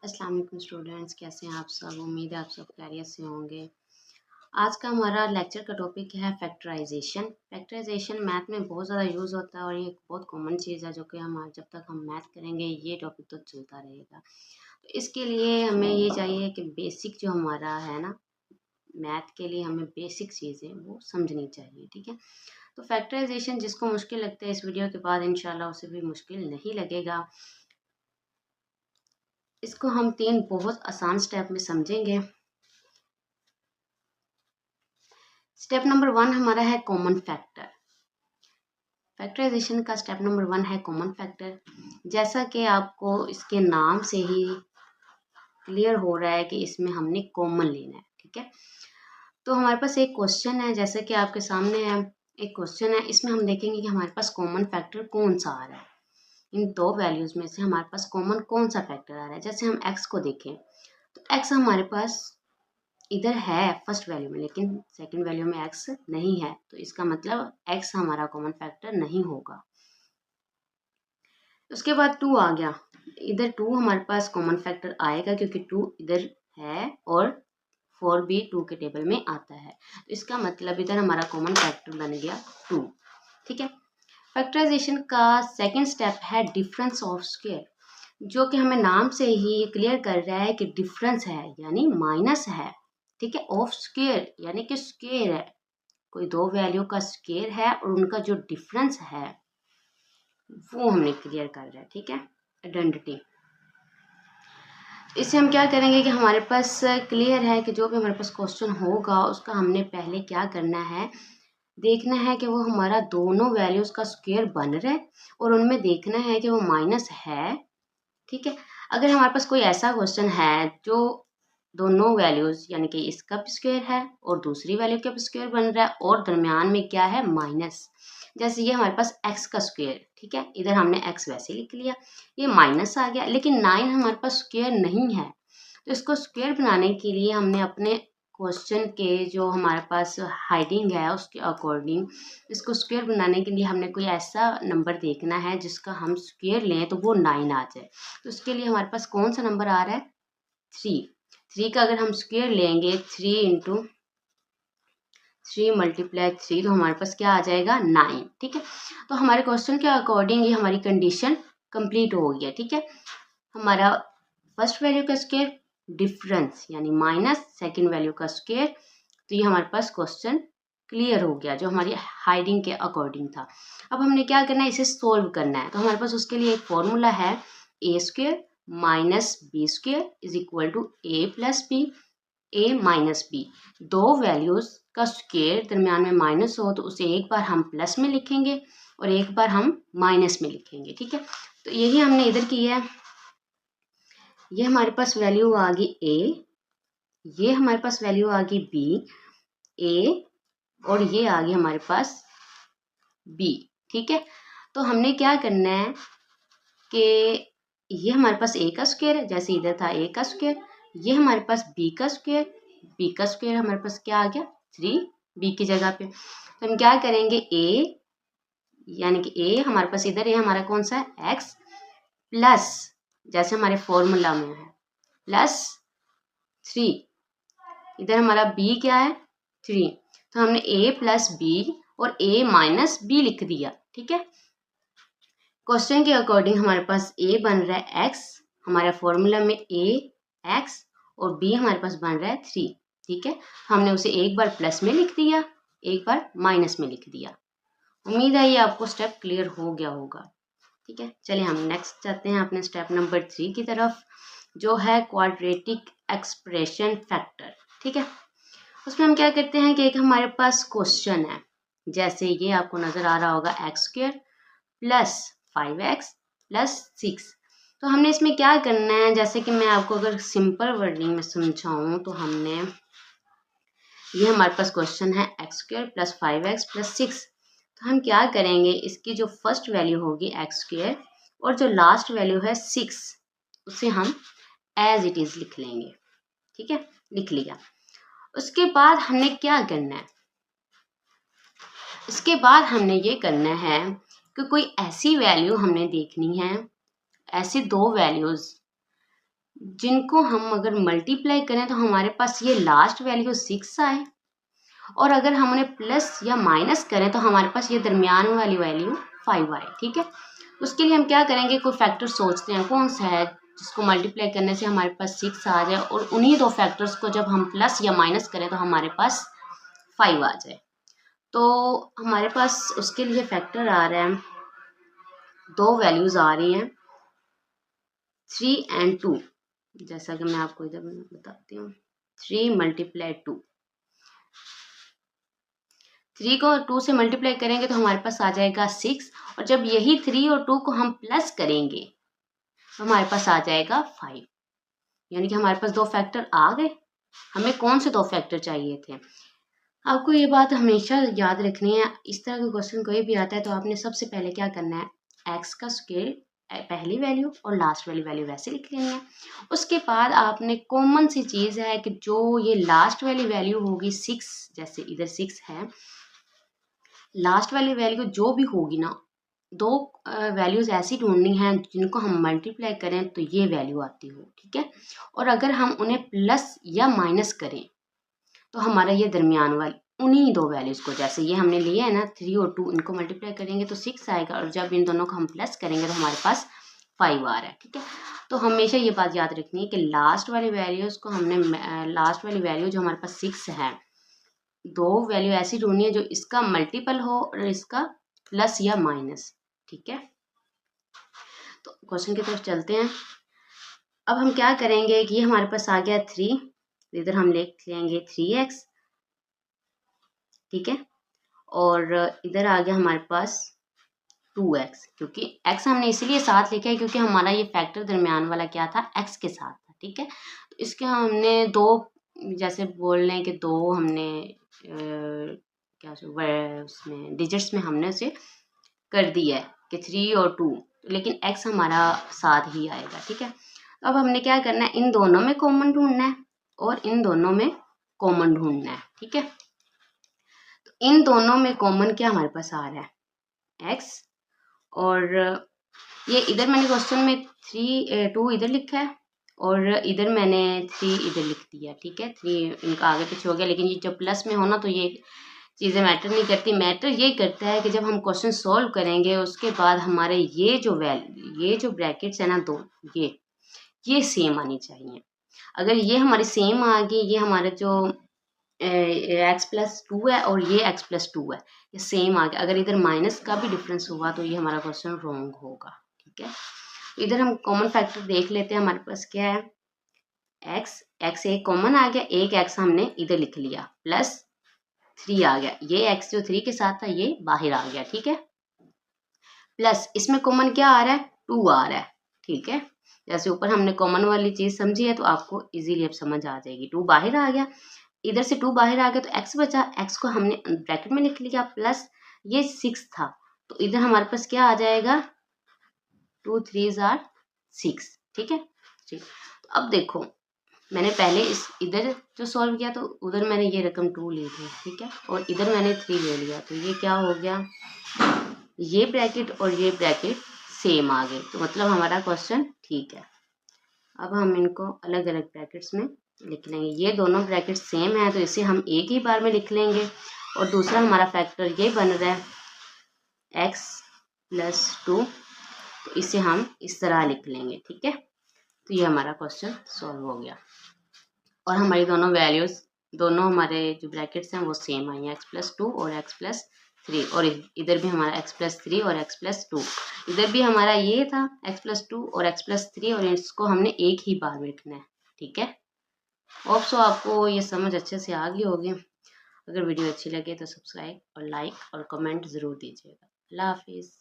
अस्सलाम वालेकुम स्टूडेंट्स, कैसे हैं आप सब। उम्मीद है आप सब खैरियत से होंगे। आज का हमारा लेक्चर का टॉपिक है फैक्टराइजेशन। फैक्टराइजेशन मैथ में बहुत ज़्यादा यूज़ होता है और ये एक बहुत कॉमन चीज़ है जो कि हम जब तक हम मैथ करेंगे ये टॉपिक तो चलता रहेगा। तो इसके लिए हमें ये चाहिए कि बेसिक जो हमारा है ना, मैथ के लिए हमें बेसिक चीज़ें वो समझनी चाहिए। ठीक है, तो फैक्टराइजेशन जिसको मुश्किल लगता है इस वीडियो के बाद इंशाल्लाह उसे भी मुश्किल नहीं लगेगा। इसको हम 3 बहुत आसान स्टेप में समझेंगे। स्टेप नंबर 1 हमारा है कॉमन फैक्टर। फैक्टराइजेशन का स्टेप नंबर 1 है कॉमन फैक्टर। जैसा कि आपको इसके नाम से ही क्लियर हो रहा है कि इसमें हमने कॉमन लेना है। ठीक है, तो हमारे पास एक क्वेश्चन है, जैसे कि आपके सामने है एक क्वेश्चन है। इसमें हम देखेंगे कि हमारे पास कॉमन फैक्टर कौन सा आ रहा है। इन दो वैल्यूज में से हमारे पास कॉमन कौन सा फैक्टर आ रहा है। जैसे हम एक्स को देखें तो एक्स हमारे पास इधर है फर्स्ट वैल्यू में, लेकिन सेकंड वैल्यू में एक्स नहीं है, तो इसका मतलब एक्स हमारा कॉमन फैक्टर नहीं होगा। उसके बाद 2 आ गया, इधर 2 हमारे पास कॉमन फैक्टर आएगा क्योंकि 2 इधर है और 4 भी 2 के टेबल में आता है, तो इसका मतलब इधर हमारा कॉमन फैक्टर बन गया 2। ठीक है, फैक्टराइजेशन का सेकंड स्टेप है डिफरेंस ऑफ स्क्वायर, जो कि हमें नाम से ही क्लियर कर रहा है कि डिफरेंस है यानी माइनस है। ठीक है, ऑफ स्क्वायर यानी कि स्क्वायर है, कोई दो वैल्यू का स्क्वायर है और उनका जो डिफरेंस है वो हमने क्लियर कर रहा है। ठीक है, आइडेंटिटी। इससे हम क्या करेंगे कि हमारे पास क्लियर है कि जो भी हमारे पास क्वेश्चन होगा उसका हमने पहले क्या करना है, देखना है कि वो हमारा दोनों वैल्यूज का स्क्वायर बन रहा है और उनमें देखना है कि वो माइनस है। ठीक है, अगर हमारे पास कोई ऐसा क्वेश्चन है जो दोनों वैल्यूज यानी कि इसका भी स्क्वायर है और दूसरी वैल्यू का भी स्क्वायर बन रहा है और दरमियान में क्या है माइनस, जैसे ये हमारे पास x का स्क्वायर। ठीक है, इधर हमने x वैसे लिख लिया, ये माइनस आ गया, लेकिन 9 हमारे पास स्क्वायर नहीं है, तो इसको स्क्वायर बनाने के लिए हमने अपने क्वेश्चन के जो हमारे पास हाइडिंग है उसके अकॉर्डिंग इसको स्क्वायर बनाने के लिए हमने कोई ऐसा नंबर देखना है जिसका हम स्क्वायर लें तो वो 9 आ जाए। तो उसके लिए हमारे पास कौन सा नंबर आ रहा है 3 का अगर हम स्क्वायर लेंगे 3 इंटू 3 मल्टीप्लाई 3 तो हमारे पास क्या आ जाएगा 9। ठीक है, तो हमारे क्वेश्चन के अकॉर्डिंग ये हमारी कंडीशन कंप्लीट हो गई है। ठीक है, हमारा फर्स्ट वैल्यू का स्क्वायर डिफरेंस यानी माइनस सेकंड वैल्यू का स्क्वायर, तो ये हमारे पास क्वेश्चन क्लियर हो गया जो हमारी हाइडिंग के अकॉर्डिंग था। अब हमने क्या करना है, इसे सोल्व करना है, तो हमारे पास उसके लिए एक फॉर्मूला है A square minus B square is equal to A plus B, A minus B. दो वैल्यूज का स्क्वायर दरमियान में माइनस हो तो उसे एक बार हम प्लस में लिखेंगे और एक बार हम माइनस में लिखेंगे। ठीक है, तो यही हमने इधर किया है। ये हमारे पास वैल्यू आ गई ए, ये हमारे पास वैल्यू आ गई बी, ए और ये आ गई हमारे पास बी। ठीक है, तो हमने क्या करना है कि ये हमारे पास ए का स्क्वायर है, जैसे इधर था ए का स्क्वायर, ये हमारे पास बी का स्क्वायर, बी का स्क्वायर हमारे पास क्या आ गया 3 बी की जगह पे। तो हम क्या करेंगे ए यानी कि ए हमारे पास इधर है हमारा कौन सा है एक्स प्लस, जैसे हमारे फॉर्मूला में है प्लस 3, इधर हमारा बी क्या है 3, तो हमने ए प्लस बी और ए माइनस बी लिख दिया। ठीक है, क्वेश्चन के अकॉर्डिंग हमारे पास ए बन रहा है एक्स, हमारे फॉर्मूला में ए एक्स और बी हमारे पास बन रहा है 3। ठीक है, हमने उसे एक बार प्लस में लिख दिया, एक बार माइनस में लिख दिया। उम्मीद है ये आपको स्टेप क्लियर हो गया होगा। ठीक है, चलिए हम नेक्स्ट जाते हैं अपने स्टेप नंबर 3 की तरफ, जो है क्वाड्रेटिक एक्सप्रेशन फैक्टर। ठीक है, उसमें हम क्या करते हैं कि एक हमारे पास क्वेश्चन है, जैसे ये आपको नजर आ रहा होगा x square plus 5x plus 6। तो हमने इसमें क्या करना है, जैसे कि मैं आपको अगर सिंपल वर्डिंग में समझाऊं तो हमने ये हमारे पास क्वेश्चन है x square plus 5x plus 6, तो हम क्या करेंगे इसकी जो फर्स्ट वैल्यू होगी एक्स स्क्वायर और जो लास्ट वैल्यू है 6 उसे हम एज इट इज लिख लेंगे। ठीक है, लिख लिया। उसके बाद हमने क्या करना है, इसके बाद हमने ये करना है कि कोई ऐसी वैल्यू हमने देखनी है, ऐसी दो वैल्यूज जिनको हम अगर मल्टीप्लाई करें तो हमारे पास ये लास्ट वैल्यू 6 आए, और अगर हम उन्हें प्लस या माइनस करें तो हमारे पास ये दरमियान वाली वैल्यू 5 आए। ठीक है, उसके लिए हम क्या करेंगे, कोई फैक्टर सोचते हैं कौन सा है जिसको मल्टीप्लाई करने से हमारे पास 6 आ जाए, और उन्हीं दो फैक्टर्स को जब हम प्लस या माइनस करें तो हमारे पास 5 आ जाए। तो हमारे पास उसके लिए फैक्टर आ रहा है, दो वैल्यूज आ रही हैं 3 और 2। जैसा कि मैं आपको इधर बताती हूँ, 3 × 2, 3 को 2 से मल्टीप्लाई करेंगे तो हमारे पास आ जाएगा 6, और जब यही 3 और 2 को हम प्लस करेंगे तो हमारे पास आ जाएगा 5। यानी कि हमारे पास दो फैक्टर आ गए। हमें कौन से दो फैक्टर चाहिए थे? आपको ये बात हमेशा याद रखनी है, इस तरह का क्वेश्चन कोई भी आता है तो आपने सबसे पहले क्या करना है, एक्स का स्क्वायर पहली वैल्यू और लास्ट वाली वैल्यू वैसे लिख लेनी है। उसके बाद आपने कॉमन सी चीज़ है कि जो ये लास्ट वाली वैल्यू होगी 6, जैसे इधर 6 है, लास्ट वाली वैल्यू जो भी होगी ना, दो वैल्यूज ऐसी ढूंढनी है जिनको हम मल्टीप्लाई करें तो ये वैल्यू आती हो। ठीक है, और अगर हम उन्हें प्लस या माइनस करें तो हमारा ये दरमियान वाली उन्हीं दो वैल्यूज को, जैसे ये हमने लिया है ना 3 और 2, इनको मल्टीप्लाई करेंगे तो 6 आएगा, और जब इन दोनों को हम प्लस करेंगे तो हमारे पास 5 आ रहा है। ठीक है, तो हमेशा ये बात याद रखनी है कि लास्ट वाली वैल्यूज को हमने लास्ट वाली वैल्यू जो हमारे पास 6 है, दो वैल्यू ऐसी ढूंढनी है जो इसका मल्टीपल हो और इसका प्लस या माइनस। ठीक है, तो क्वेश्चन की तरफ चलते हैं। अब हम क्या करेंगे कि ये हमारे पास आ गया 3, इधर हम लिख लेंगे 3x। ठीक है, और इधर आ गया हमारे पास 2x, क्योंकि x हमने इसीलिए साथ लिखा है क्योंकि हमारा ये फैक्टर दरमियान वाला क्या था, x के साथ था। ठीक है, तो इसके हमने दो, जैसे बोल लें कि दो हमने क्या उसमें डिजिट्स में हमने उसे कर दिया है कि 3 और 2, लेकिन x हमारा साथ ही आएगा। ठीक है, तो अब हमने क्या करना है, इन दोनों में कॉमन ढूंढना है और इन दोनों में कॉमन ढूंढना है। ठीक है, तो इन दोनों में कॉमन क्या हमारे पास आ रहा है, x, और ये इधर मैंने क्वेश्चन में 2 इधर लिखा है और इधर मैंने 3 इधर लिख दिया। ठीक है, 3 इनका आगे पीछे हो गया, लेकिन ये जब प्लस में होना तो ये चीज़ें मैटर नहीं करती। मैटर ये करता है कि जब हम क्वेश्चन सॉल्व करेंगे उसके बाद हमारे ये जो ब्रैकेट्स है ना दो, ये सेम आनी चाहिए। अगर ये हमारी सेम आ गई, ये हमारा जो x+2 है और ये x+2 है, ये सेम आ गया। अगर इधर माइनस का भी डिफरेंस हुआ तो ये हमारा क्वेश्चन रॉन्ग होगा। ठीक है, इधर हम कॉमन फैक्टर देख लेते हैं, हमारे पास क्या है, x एक कॉमन आ गया, एक x हमने इधर लिख लिया, प्लस 3 आ गया, ये x जो 3 के साथ था ये बाहर आ गया। ठीक है, प्लस इसमें कॉमन क्या आ रहा है, 2 आ रहा है। ठीक है, जैसे ऊपर हमने कॉमन वाली चीज़ समझी है तो आपको इजीली अब समझ आ जाएगी। 2 बाहर आ गया, इधर से 2 बाहर आ गया तो x बचा, x को हमने ब्रैकेट में लिख लिया, प्लस ये 6 था तो इधर हमारे पास क्या आ जाएगा, 2 3 आर 6। ठीक है, ठीक, तो अब देखो मैंने पहले इस इधर जो सॉल्व किया तो उधर मैंने ये रकम 2 ली थी। ठीक है, और इधर मैंने 3 ले लिया, तो ये क्या हो गया, ये ब्रैकेट और ये ब्रैकेट सेम आ गए, तो मतलब हमारा क्वेश्चन ठीक है। अब हम इनको अलग अलग ब्रैकेट्स में लिख लेंगे, ये दोनों ब्रैकेट सेम है तो इसे हम एक ही बार में लिख लेंगे, और दूसरा हमारा फैक्टर ये बन रहा है x+2, तो इसे हम इस तरह लिख लेंगे। ठीक है, तो ये हमारा क्वेश्चन सॉल्व हो गया, और हमारी दोनों वैल्यूज, दोनों हमारे जो ब्रैकेट्स हैं वो सेम आई हैं, x+2 और x+3, और इधर भी हमारा x+3 और x+2, इधर भी हमारा ये था x+2 और x+3, और इसको हमने एक ही बार में लिखना है। ठीक है, होप सो आपको ये समझ अच्छे से आ गई होगी। अगर वीडियो अच्छी लगे तो सब्सक्राइब और लाइक और कमेंट ज़रूर दीजिएगा। अल्लाह हाफिज़।